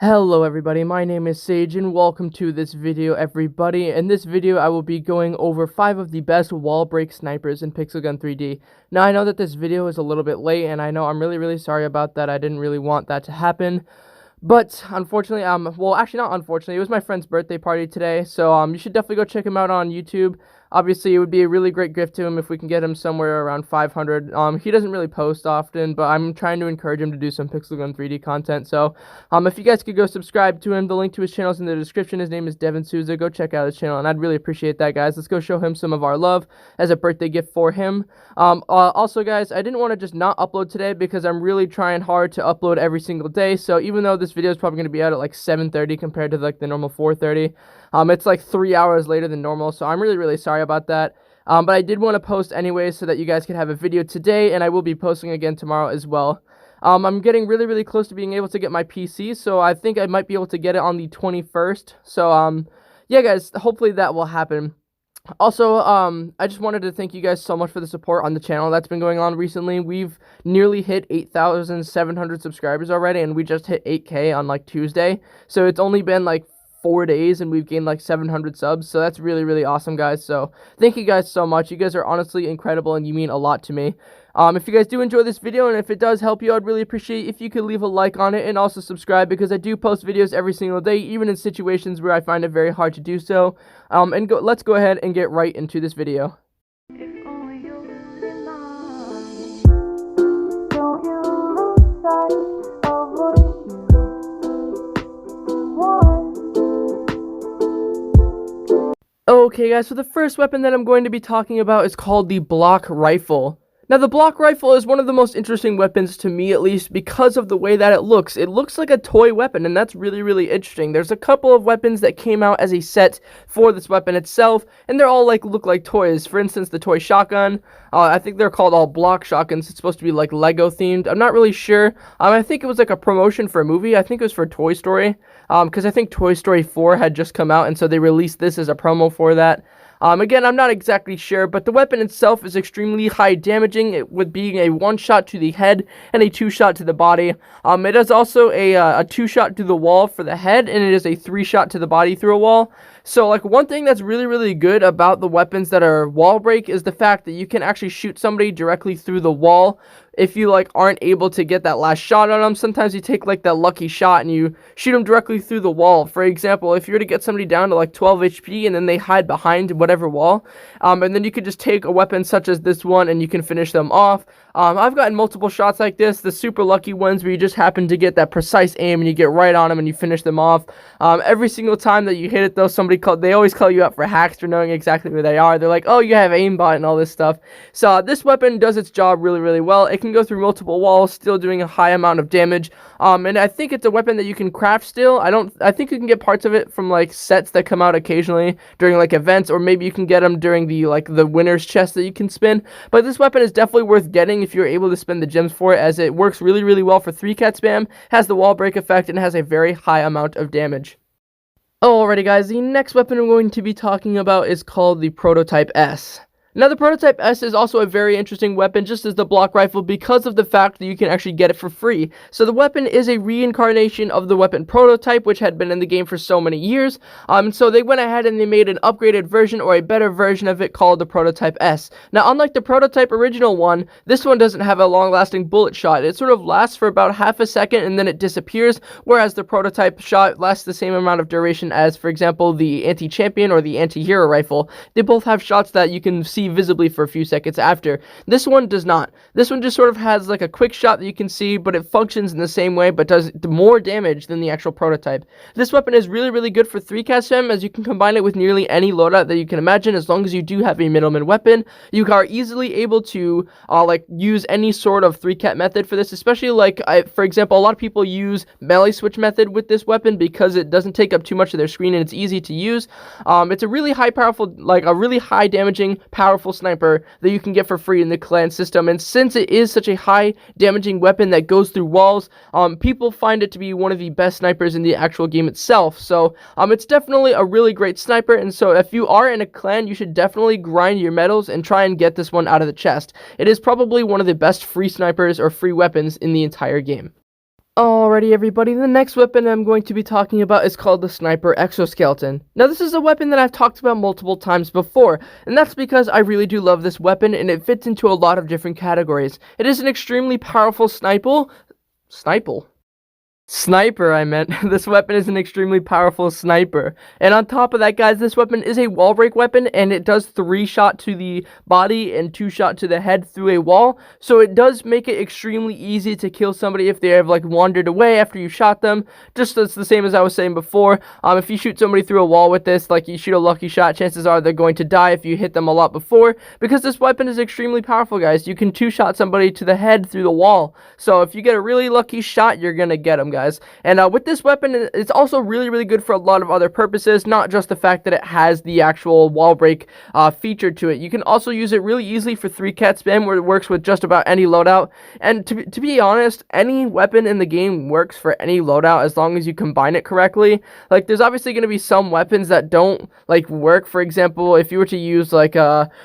Hello everybody, my name is Sage and welcome to this video everybody. In this video I will be going over 5 of the best wall break snipers in Pixel Gun 3D. Now I know that this video is a little bit late and I know I'm really sorry about that. I didn't really want that to happen. But unfortunately, well, actually not unfortunately, it was my friend's birthday party today, so you should definitely go check him out on YouTube. Obviously, it would be a really great gift to him if we can get him somewhere around 500. He doesn't really post often, but I'm trying to encourage him to do some Pixel Gun 3D content. So, if you guys could go subscribe to him, the link to his channel is in the description. His name is Devin Souza. Go check out his channel, and I'd really appreciate that, guys. Let's go show him some of our love as a birthday gift for him. Also, guys, I didn't want to just not upload today because I'm really trying hard to upload every single day. So even though this video is probably going to be out at like 7:30 compared to like the normal 4:30, it's like 3 hours later than normal. So I'm really sorry about that. But I did want to post anyways so that you guys could have a video today, and I will be posting again tomorrow as well. I'm getting really close to being able to get my PC, so I think I might be able to get it on the 21st. So yeah, guys, hopefully that will happen. Also, I just wanted to thank you guys so much for the support on the channel that's been going on recently. We've nearly hit 8,700 subscribers already, and we just hit 8K on like Tuesday. So it's only been like 4 days and we've gained like 700 subs, so that's really awesome, guys. So thank you guys so much. You guys are honestly incredible and you mean a lot to me. If you guys do enjoy this video and if it does help you, I'd really appreciate if you could leave a like on it and also subscribe, because I do post videos every single day, even in situations where I find it very hard to do so. Let's go ahead and get right into this video. Okay guys, so the first weapon that I'm going to be talking about is called the block rifle. Now the block rifle is one of the most interesting weapons to me, at least because of the way that it looks. It looks like a toy weapon, and that's really interesting. There's a couple of weapons that came out as a set for this weapon itself, and they're all look like toys. For instance, the toy shotgun. I think they're called all block shotguns. It's supposed to be like Lego themed. I'm not really sure. I think it was like a promotion for a movie. I think it was for Toy Story, because I think Toy Story 4 had just come out, and so they released this as a promo for that. Again, I'm not exactly sure, but the weapon itself is extremely high damaging, with being a 1-shot to the head and a 2-shot to the body. It is also a 2-shot to the wall for the head, and it is a 3-shot to the body through a wall. So, like, one thing that's really good about the weapons that are wall break is the fact that you can actually shoot somebody directly through the wall. If you aren't able to get that last shot on them, sometimes you take that lucky shot and you shoot them directly through the wall. For example, if you were to get somebody down to 12 HP and then they hide behind whatever wall, and then you could just take a weapon such as this one and you can finish them off. I've gotten multiple shots like this, the super lucky ones where you just happen to get that precise aim and you get right on them and you finish them off. Every single time that you hit it though, they always call you out for hacks for knowing exactly where they are. They're like, oh, you have aimbot and all this stuff. So this weapon does its job really well. It can go through multiple walls, still doing a high amount of damage. And I think it's a weapon that you can craft still. I think you can get parts of it from sets that come out occasionally during events, or maybe you can get them during the winner's chest that you can spin. But this weapon is definitely worth getting if you're able to spend the gems for it, as it works really well for 3-cat spam, has the wall break effect, and has a very high amount of damage. Alrighty guys, the next weapon I'm going to be talking about is called the Prototype S. Now, the Prototype S is also a very interesting weapon, just as the block rifle, because of the fact that you can actually get it for free. So the weapon is a reincarnation of the weapon Prototype, which had been in the game for so many years. So they went ahead and they made an upgraded version, or a better version of it, called the Prototype S. Now, unlike the Prototype original one, this one doesn't have a long-lasting bullet shot. It sort of lasts for about half a second and then it disappears, whereas the Prototype shot lasts the same amount of duration as, for example, the Anti-Champion or the Anti-Hero rifle. They both have shots that you can see visibly for a few seconds after. This one does not. This one just sort of has a quick shot that you can see, but it functions in the same way, but does more damage than the actual Prototype. This weapon is really good for 3-cat spam, as you can combine it with nearly any loadout that you can imagine. As long as you do have a middleman weapon, you are easily able to use any sort of 3-cat method for this, especially for example, a lot of people use melee switch method with this weapon because it doesn't take up too much of their screen and it's easy to use. It's a really high damaging, powerful sniper that you can get for free in the clan system, and since it is such a high damaging weapon that goes through walls, people find it to be one of the best snipers in the actual game itself. So it's definitely a really great sniper, and so if you are in a clan, you should definitely grind your medals and try and get this one out of the chest. It is probably one of the best free snipers or free weapons in the entire game. Alrighty, everybody, the next weapon I'm going to be talking about is called the Sniper Exoskeleton. Now, this is a weapon that I've talked about multiple times before, and that's because I really do love this weapon, and it fits into a lot of different categories. It is an extremely powerful Sniper, I meant. This weapon is an extremely powerful sniper. And on top of that, guys, this weapon is a wall break weapon, and it does 3-shot to the body and 2-shot to the head through a wall. So it does make it extremely easy to kill somebody if they have, like, wandered away after you shot them. Just as the same as I was saying before. If you shoot somebody through a wall with this, like, you shoot a lucky shot, chances are they're going to die if you hit them a lot before. Because this weapon is extremely powerful, guys. You can 2-shot somebody to the head through the wall. So if you get a really lucky shot, you're gonna get them, guys. And with this weapon, it's also really good for a lot of other purposes, not just the fact that it has the actual wall break feature to it. You can also use it really easily for 3-cat spam, where it works with just about any loadout. And to be honest, any weapon in the game works for any loadout as long as you combine it correctly. Like, there's obviously going to be some weapons that don't, like, work. For example, if you were to use, like,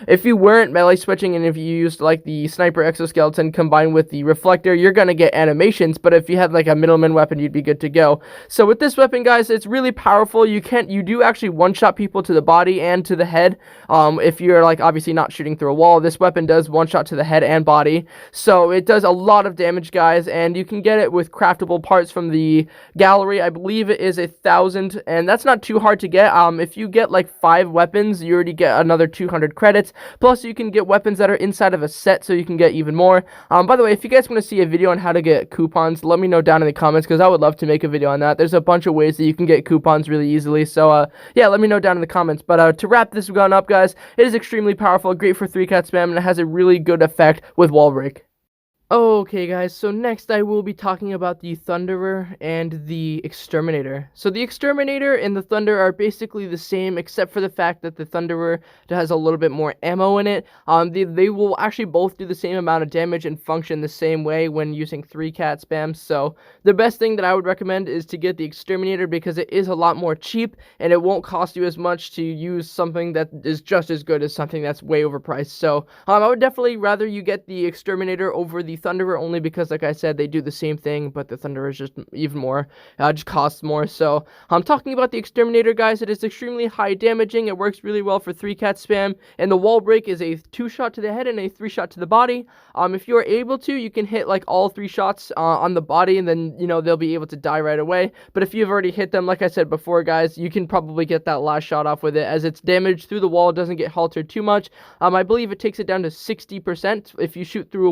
if you weren't melee switching and if you used, like, the Sniper Exoskeleton combined with the Reflector, you're going to get animations. But if you had, like, a middleman weapon, you'd be good to go. So with this weapon, guys, it's really powerful. You do actually one-shot people to the body and to the head. If you're, like, obviously not shooting through a wall, this weapon does one-shot to the head and body. So it does a lot of damage, guys, and you can get it with craftable parts from the gallery. I believe it is 1,000, and that's not too hard to get. If you get like 5 weapons, you already get another 200 credits. Plus, you can get weapons that are inside of a set, so you can get even more. By the way, if you guys want to see a video on how to get coupons, let me know down in the comments, because I would love to make a video on that. There's a bunch of ways that you can get coupons really easily, so yeah, let me know down in the comments. But to wrap this gun up, guys, it is extremely powerful, great for 3-cat spam, and it has a really good effect with wall break. Okay, guys, so next I will be talking about the Thunderer and the Exterminator. So the Exterminator and the Thunder are basically the same, except for the fact that the Thunderer has a little bit more ammo in it. They will actually both do the same amount of damage and function the same way when using 3-cat spam. So the best thing that I would recommend is to get the Exterminator, because it is a lot more cheap, and it won't cost you as much to use something that is just as good as something that's way overpriced. So I would definitely rather you get the Exterminator over the Thunderer, only because, like I said, they do the same thing, but the Thunderer is just even more, just costs more. So I'm talking about the Exterminator, guys. It is extremely high damaging. It works really well for 3-cat spam, and the wall break is a 2-shot to the head and a 3-shot to the body. If you are able to, you can hit like all 3 shots on the body, and then, you know, they'll be able to die right away. But if you've already hit them, like I said before, guys, you can probably get that last shot off with it, as its damage through the wall doesn't get haltered too much. I believe it takes it down to 60% if you shoot through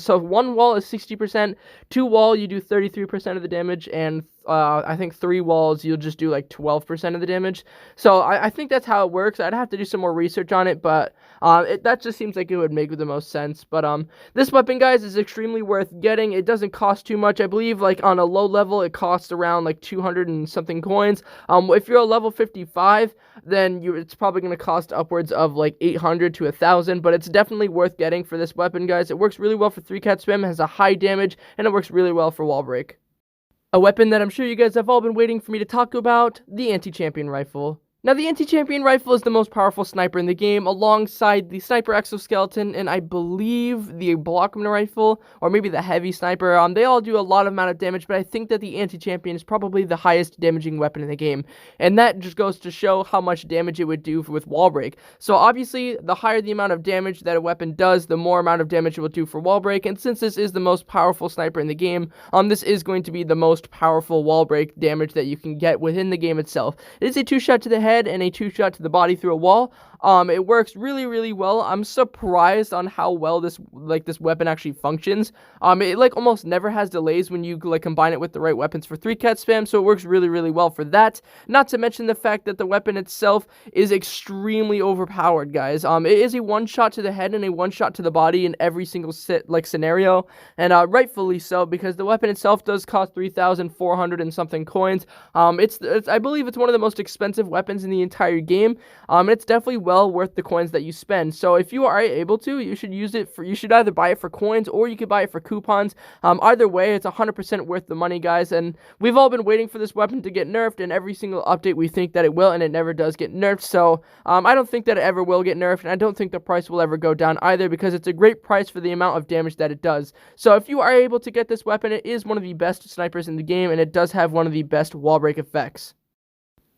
so one wall is 60%, 2 wall you do 33% of the damage, and I think 3 walls you'll just do like 12% of the damage. So I think that's how it works. I'd have to do some more research on it, but that just seems like it would make the most sense. But this weapon, guys, is extremely worth getting. It doesn't cost too much. I believe like on a low level it costs around like 200 and something coins. If you're a level 55, then it's probably going to cost upwards of like 800 to 1,000, but it's definitely worth getting for this weapon, guys. It works really well for 3-cat spam, has a high damage, and it works really well for wall break. A weapon that I'm sure you guys have all been waiting for me to talk about, the Anti-Champion Rifle. Now, the Anti-Champion Rifle is the most powerful sniper in the game, alongside the Sniper Exoskeleton, and I believe the Blockman Rifle, or maybe the Heavy Sniper. They all do a lot of amount of damage, but I think that the Anti-Champion is probably the highest damaging weapon in the game, and that just goes to show how much damage it would do with wall break. So obviously, the higher the amount of damage that a weapon does, the more amount of damage it will do for wall break, and since this is the most powerful sniper in the game, this is going to be the most powerful wall break damage that you can get within the game itself. It is a 2-shot to the head and a 2-shot to the body through a wall. It works really well. I'm surprised on how well this weapon actually functions. It like almost never has delays when you like combine it with the right weapons for 3-cat spam, so it works really well for that. Not to mention the fact that the weapon itself is extremely overpowered, guys. It is a 1-shot to the head and a 1-shot to the body in every single scenario, and rightfully so, because the weapon itself does cost 3,400 and something coins. I believe it's one of the most expensive weapons in the entire game. It's definitely well worth the coins that you spend. So if you are able to, you should use it for, you should either buy it for coins or you could buy it for coupons. Either way, it's 100% worth the money, guys. And we've all been waiting for this weapon to get nerfed, and every single update we think that it will, and it never does get nerfed. So I don't think that it ever will get nerfed, and I don't think the price will ever go down either, because it's a great price for the amount of damage that it does. So if you are able to get this weapon, it is one of the best snipers in the game, and it does have one of the best wall break effects.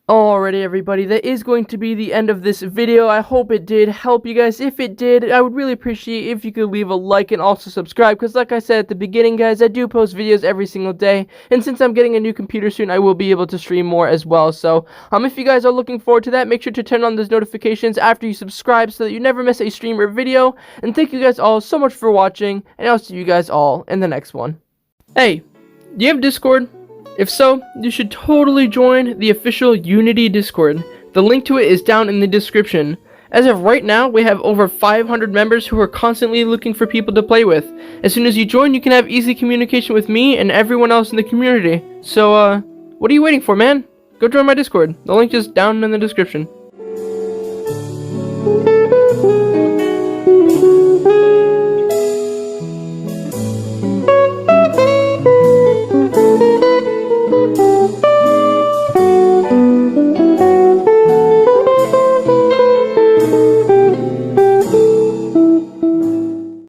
Alrighty, everybody, that is going to be the end of this video. I hope it did help you guys. If it did, I would really appreciate if you could leave a like and also subscribe, because like I said at the beginning, guys, I do post videos every single day, and since I'm getting a new computer soon, I will be able to stream more as well. So if you guys are looking forward to that, make sure to turn on those notifications after you subscribe so that you never miss a stream or video. And thank you guys all so much for watching, and I'll see you guys all in the next one. Hey, do you have Discord? If so, you should totally join the official Unity Discord. The link to it is down in the description. As of right now, we have over 500 members who are constantly looking for people to play with. As soon as you join, you can have easy communication with me and everyone else in the community. So, what are you waiting for, man? Go join my Discord. The link is down in the description.